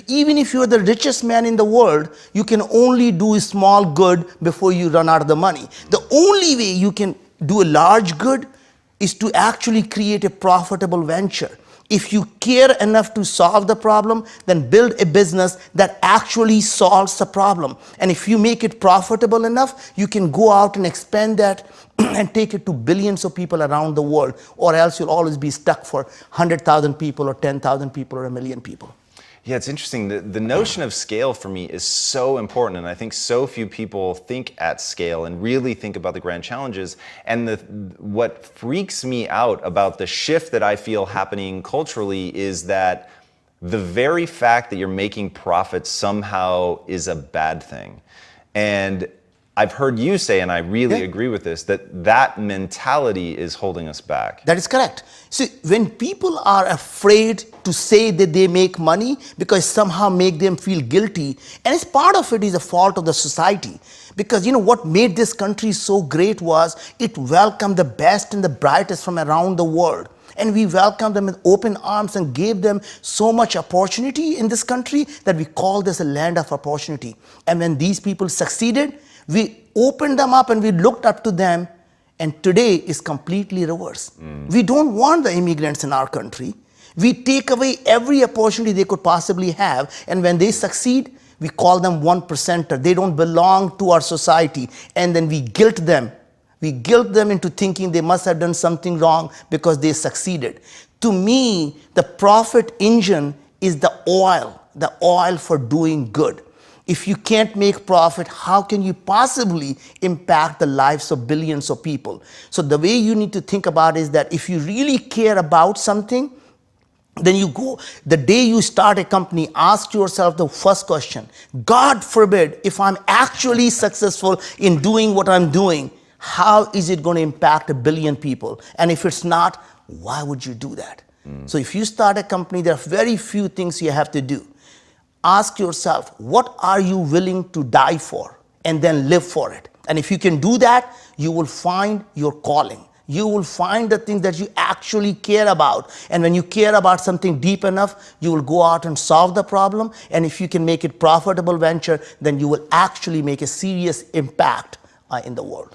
even if you're the richest man in the world, you can only do a small good before you run out of the money. The only way you can do a large good is to actually create a profitable venture. If you care enough to solve the problem, then build a business that actually solves the problem. And if you make it profitable enough, you can go out and expand that and take it to billions of people around the world, or else you'll always be stuck for 100,000 people or 10,000 people or 1 million people. Yeah, it's interesting. The notion of scale for me is so important, and I think so few people think at scale and really think about the grand challenges. And what freaks me out about the shift that I feel happening culturally is that the very fact that you're making profits somehow is a bad thing. And I've heard you say, and I really agree with this, that mentality is holding us back. That is correct. See, when people are afraid to say that they make money because somehow make them feel guilty, and it's part of it is a fault of the society. Because what made this country so great was it welcomed the best and the brightest from around the world. And we welcomed them with open arms and gave them so much opportunity in this country that we call this a land of opportunity. And when these people succeeded, we opened them up and we looked up to them, and today is completely reverse. We don't want the immigrants in our country. We take away every opportunity they could possibly have, and when they succeed, we call them 1%er. They don't belong to our society, and then we guilt them. We guilt them into thinking they must have done something wrong because they succeeded. To me, the profit engine is the oil for doing good. If you can't make profit, how can you possibly impact the lives of billions of people? So the way you need to think about it is that if you really care about something, then you go, the day you start a company, ask yourself the first question: God forbid, if I'm actually successful in doing what I'm doing, how is it going to impact 1 billion people? And if it's not, why would you do that? So if you start a company, there are very few things you have to do. Ask yourself, what are you willing to die for? And then live for it. And if you can do that, you will find your calling. You will find the things that you actually care about. And when you care about something deep enough, you will go out and solve the problem. And if you can make it profitable venture, then you will actually make a serious impact in the world.